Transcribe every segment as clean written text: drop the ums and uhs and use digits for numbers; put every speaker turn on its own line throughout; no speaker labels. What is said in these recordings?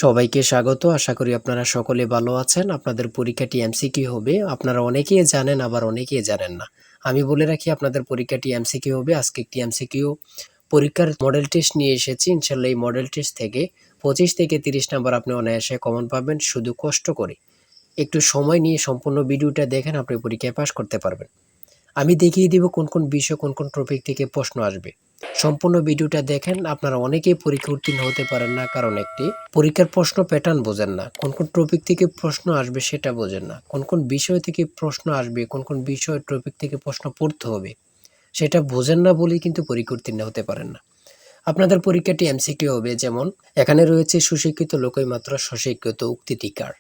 সবাইকে স্বাগত। আশা করি আপনারা সকলে ভালো আছেন। আপনাদের পরীক্ষাটি এমসিকিউ হবে। আপনারা অনেকেই জানেন, আবার অনেকেই জানেন না। আমি বলে রাখি আপনাদের পরীক্ষাটি এমসিকিউ হবে। আজকে একটি এমসিকিউ পরীক্ষার মডেল টেস্ট নিয়ে এসেছি। ইনশাআল্লাহ এই মডেল টেস্ট থেকে 25 থেকে 30 নাম্বার আপনি অনায়াসে কমন পাবেন। শুধু কষ্ট করে একটু সময় নিয়ে সম্পূর্ণ ভিডিওটা দেখেন, আপনি পরীক্ষায় পাস করতে পারবেন। আমি দেখিয়ে দিব কোন কোন বিষয়, কোন কোন টপিক থেকে প্রশ্ন আসবে। সম্পূর্ণ ভিডিওটা দেখেন। আপনারা অনেকেই পরীক্ষা উত্তীর্ণ হতে পারেন না, কারণ একটি পরীক্ষার প্রশ্ন প্যাটার্ন বোঝেন না, কোন কোন টপিক থেকে প্রশ্ন আসবে সেটা বোঝেন না, কোন কোন বিষয় থেকে প্রশ্ন আসবে, কোন কোন বিষয় টপিক থেকে প্রশ্ন পড়তে হবে সেটা বোঝেন না বলেই কিন্তু পরীক্ষা উত্তীর্ণ হতে পারেন না। আপনাদের পরীক্ষাটি এমসিকিউ হবে। যেমন এখানে রয়েছে সুশিক্ষিত লোকই মাত্র স্বশিক্ষিত উক্তিটি কার।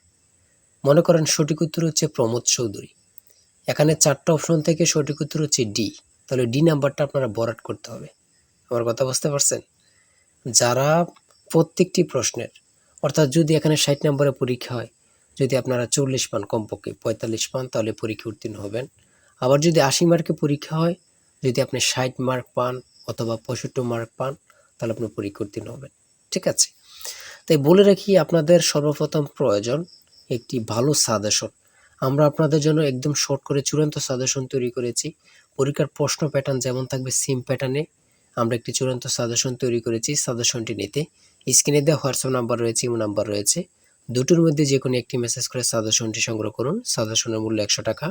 মনে করেন সঠিক উত্তর হচ্ছে প্রমোদ চৌধুরী। এখানে 4টা অপশন থেকে সঠিক উত্তর হচ্ছে ডি। তাহলে ডি নাম্বারটা আপনারা ভরাট করতে হবে। আমার কথা বুঝতে পারছেন? যারা প্রত্যেকটি প্রশ্নের, অর্থাৎ যদি এখানে 60 নম্বরের পরীক্ষা হয়, যদি আপনারা 40 পান, কমপক্ষে 45 পান, তাহলে পরীক্ষা উত্তীর্ণ হবেন। আবার যদি 80 মার্কের পরীক্ষা হয়, যদি আপনি 60 মার্ক পান অথবা 65 মার্ক পান, তাহলে আপনি পরীক্ষা উত্তীর্ণ হবেন। ঠিক আছে? তাই বলে রাখি, আপনাদের সর্বপ্রথম প্রয়োজন একটি ভালো সাজেশন। আমরা আপনাদের জন্য একদম শর্ট করে চূড়ান্ত সাজেশন তৈরি করেছি। পরীক্ষার প্রশ্ন প্যাটার্ন যেমন থাকবে সেম প্যাটার্নে আমরা একটি চূড়ান্ত সাজেশন তৈরি করেছি। সাজেশনটি নিতে স্ক্রিনে দেওয়া হোয়াটসঅ্যাপ নাম্বার রয়েছে, ইমো নাম্বার রয়েছে। দুটোর মধ্যে যে কোনো একটি মেসেজ করে সাজেশনটি সংগ্রহ করুন। সাজেশনের মূল্য 100 টাকা।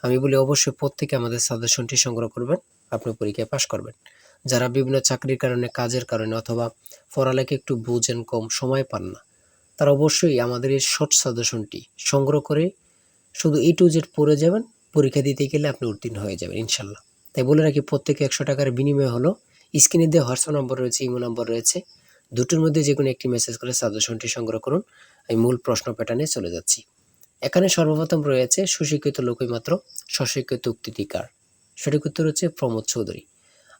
আমি বলি অবশ্যই প্রত্যেকে আমাদের সাজেশনটি সংগ্রহ করবেন, আপনি পরীক্ষায় পাশ করবেন। যারা বিভিন্ন চাকরির কারণে, কাজের কারণে অথবা পড়ালেখা একটু বুঝেন কম, সময় পান না, তারা অবশ্যই আমাদের এই শর্ট সাজেশনটি সংগ্রহ করে শুধু A to Z পড়ে যাবেন। পরীক্ষা দিতে গেলে আপনি উত্তীর্ণ হয়ে যাবেন ইনশাল্লাহ। তাই বলে রাখি, প্রত্যেকে 100 টাকার বিনিময় হলো। স্ক্রিনে দেওয়া হোয়াটসঅ্যাপ নম্বর রয়েছে, ইমো নম্বর রয়েছে। দুটোর মধ্যে যে কোনো একটি মেসেজ করে সাজেশনটি সংগ্রহ করুন। আমি মূল প্রশ্ন প্যাটার্নে চলে যাচ্ছি। এখানে সর্বপ্রথম রয়েছে সুশিক্ষিত লোকই মাত্র স্বশিক্ষিত উক্তিটি কার। সঠিক উত্তর হচ্ছে প্রমোদ চৌধুরী।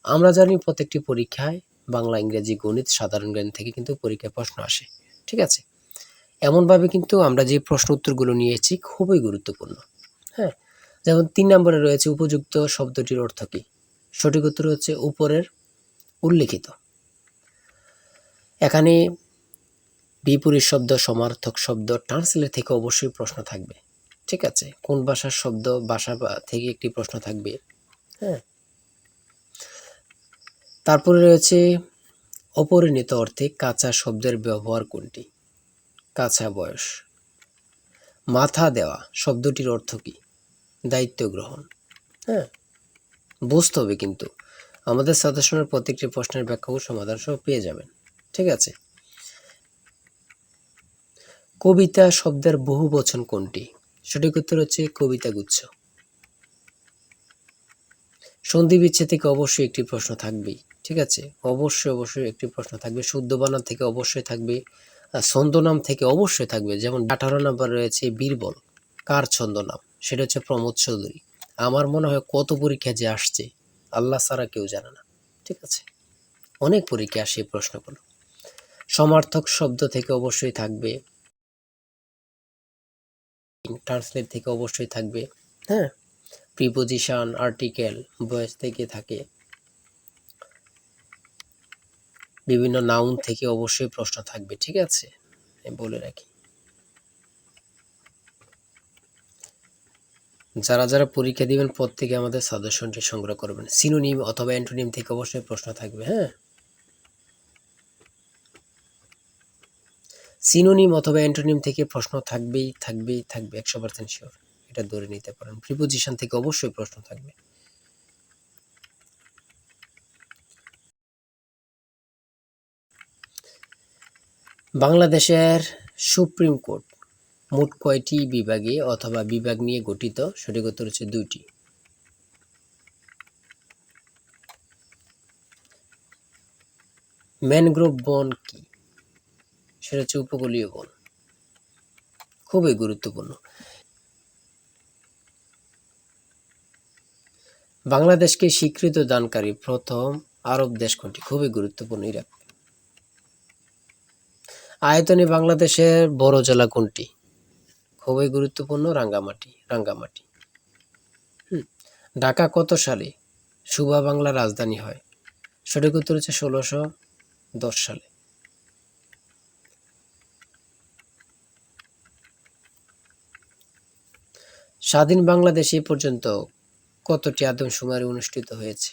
আমরা জানি প্রত্যেকটি পরীক্ষায় বাংলা, ইংরেজি, গণিত, সাধারণ জ্ঞান থেকে কিন্তু পরীক্ষায় প্রশ্ন আসে। ঠিক আছে? এমনভাবে কিন্তু আমরা যে প্রশ্ন উত্তরগুলো নিয়েছি খুবই গুরুত্বপূর্ণ। হ্যাঁ? যেমন 3 নম্বরে রয়েছে উপযুক্ত শব্দটির অর্থ কী? সঠিক উত্তর হচ্ছে উপরের উল্লিখিত। এখানে বিপরীত শব্দ, সমার্থক শব্দ, ট্রান্সলেট থেকে অবশ্যই প্রশ্ন থাকবে। ঠিক আছে? কোন ভাষার শব্দ, ভাষা থেকে একটি প্রশ্ন থাকবে। হ্যাঁ? তারপরে রয়েছে অপরিণত অর্থে কাঁচা শব্দের ব্যবহার কোনটি? কাঁচা বয়স। মাথা দেওয়া শব্দটির অর্থ কী? দায়িত্ব গ্রহণ। হ্যাঁ? বুঝতে হবে কিন্তু। আমাদের সাজেশনের প্রত্যেকটি প্রশ্নের ব্যাখ্যা ও সমাধান সহ পেয়ে যাবেন। ঠিক আছে? কবিতা শব্দের বহুবচন কোনটি? সঠিক উত্তর হচ্ছে কবিতাগুচ্ছ। সন্ধি বিচ্ছেদ থেকে অবশ্যই একটি প্রশ্ন থাকবেই। ঠিক আছে? অবশ্যই একটি প্রশ্ন থাকবে। শুদ্ধ বানান থেকে অবশ্যই থাকবে। ছন্দনাম থেকে অবশ্যই থাকবে। যেমন 18 নাম্বার রয়েছে বীরবল। কার ছন্দনাম? সেটা হচ্ছে প্রমোদ চৌধুরী। আমার মনে হয় কত পরীক্ষা যে আসছে, আল্লাহ ছাড়া কেউ জানে না। ঠিক আছে? অনেক পরীক্ষা আসে এই প্রশ্নগুলো। সমার্থক শব্দ থেকে অবশ্যই থাকবে। ট্রান্সলেট থেকে অবশ্যই থাকবে। হ্যাঁ? প্রিপোজিশন, আর্টিকেল, ভয়েস থেকে থাকে। বিভিন্ন নাউন থেকে অবশ্যই প্রশ্ন থাকবে। ঠিক আছে? আমি বলে রাখি। যারা পরীক্ষা দিবেন প্রত্যেকে আমাদের সাজেশনটি সংগ্রহ করবেন। সিনোনিম অথবা অ্যান্টোনিম থেকে অবশ্যই প্রশ্ন থাকবে। হ্যাঁ? সিনোনিম অথবা অ্যান্টোনিম থেকে প্রশ্ন থাকবেই। 100% শিওর। এটা ধরে নিতে পারেন। প্রিপোজিশন থেকে অবশ্যই প্রশ্ন থাকবে। বাংলাদেশের সুপ্রিম কোর্ট মোট কয়টি বিভাগে অথবা বিভাগ নিয়ে গঠিত? সঠিক উত্তর হচ্ছে 2টি। ম্যানগ্রোভ বন কি? সেটা হচ্ছে উপকূলীয় বন। খুবই গুরুত্বপূর্ণ। বাংলাদেশকে স্বীকৃতি দানকারী প্রথম আরব দেশ কোনটি? খুবই গুরুত্বপূর্ণ। ইরাক। আয়তনে বাংলাদেশের বড় জেলা কোনটি? খুবই গুরুত্বপূর্ণ। রাঙ্গামাটি। ঢাকা কত সালে সুবা বাংলার রাজধানী হয়? সঠিক উত্তর হচ্ছে 1610 সালে। স্বাধীন বাংলাদেশে এ পর্যন্ত কতটি আদমশুমারি অনুষ্ঠিত হয়েছে?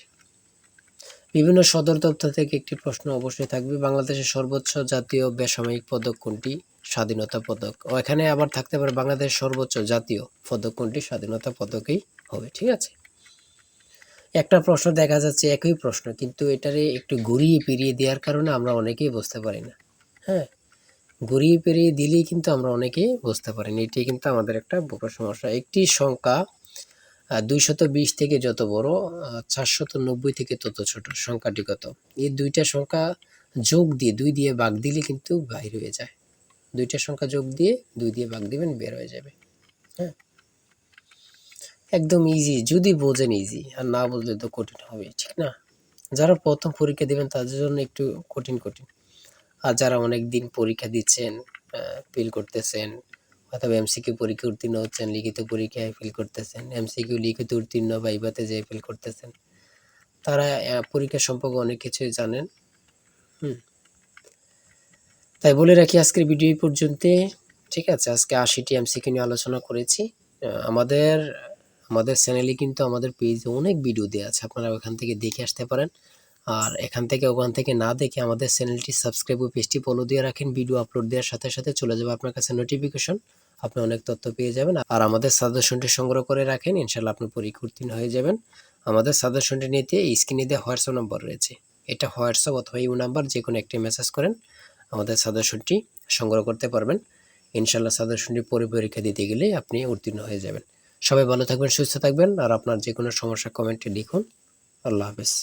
বিভিন্ন সদর দপ্তর থেকে একটি প্রশ্ন অবশ্যই থাকবে। বাংলাদেশের সর্বোচ্চ জাতীয় বেসামরিক পদক কোনটি? স্বাধীনতা পদক। ও এখানে আবার থাকতে পারে বাংলাদেশের সর্বোচ্চ জাতীয় পদক কোনটি? স্বাধীনতা পদকই হবে। ঠিক আছে? একটা প্রশ্ন দেখা যাচ্ছে একই প্রশ্ন, কিন্তু এটারে একটু ঘুরিয়ে ফিরিয়ে দেওয়ার কারণে আমরা অনেকেই বুঝতে পারি না। হ্যাঁ, ঘুরিয়ে ফিরিয়ে দিলেই কিন্তু আমরা অনেকেই বুঝতে পারি না। এটি কিন্তু আমাদের একটা বড় সমস্যা। একটি সংখ্যা 220 থেকে যত বড়, 490 থেকে তত ছোট। সংখ্যাটি কত? এই দুইটা সংখ্যা যোগ দিয়ে 2 দিয়ে ভাগ দিলে কিন্তু বাইর হয়ে যায়। দুইটা সংখ্যা যোগ দিয়ে 2 দিয়ে ভাগ দিবেন, বের হয়ে যাবে। হ্যাঁ, একদম ইজি, যদি বোঝেন ইজি, আর না বুঝলে তো কঠিন হবেই, ঠিক না? যারা প্রথম পরীক্ষা দিবেন তাদের জন্য একটু কঠিন কঠিন, আর যারা অনেক দিন পরীক্ষা দিচ্ছেন, ফেল করতেছেন, অথবা এমসিকিউ পরীক্ষা উত্তীর্ণ হচ্ছেন, লিখিত পরীক্ষায় ফেল করতেছেন, এমসিকিউ লিখিত উত্তীর্ণ ভাইভাতে যেয়ে ফেল করতেছেন, তারা পরীক্ষা সম্পর্কে অনেক কিছুই জানেন। তাই বলে রাখি আজকের ভিডিও এই পর্যন্ত। ঠিক আছে, আজকে 80টি এমসিকিউ নিয়ে আলোচনা করেছি। আমাদের আমাদের চ্যানেলে কিন্তু আমাদের পেজে অনেক ভিডিও দেওয়া আছে, আপনারা ওখান থেকে দেখে আসতে পারেন। আর এখান থেকে ওখান থেকে না দেখে আমাদের চ্যানেলটি সাবস্ক্রাইব ও পেজটি ফলো দিয়ে রাখেন। ভিডিও আপলোড দেওয়ার সাথে সাথে চলে যাবে আপনার কাছে নোটিফিকেশন, আপনি অনেক তথ্য পেয়ে যাবেন। আর আমাদের সাজেশনটি সংগ্রহ করে রাখেন, ইনশাল্লাহ আপনি পরীক্ষা উত্তীর্ণ হয়ে যাবেন। আমাদের সাজেশনটি নিতে স্ক্রিনে দেওয়া হোয়াটসঅ্যাপ নাম্বার রয়েছে, এটা হোয়াটসঅ্যাপ অথবা ইউ নাম্বার যে কোনো একটি মেসেজ করেন, আমাদের সাজেশনটি সংগ্রহ করতে পারবেন। ইনশাল্লাহ সাজেশনটি পরীক্ষা দিতে গেলে আপনি উত্তীর্ণ হয়ে যাবেন। সবাই ভালো থাকবেন, সুস্থ থাকবেন, আর আপনার যে কোনো সমস্যা কমেন্টে লিখুন। আল্লাহ হাফেজ।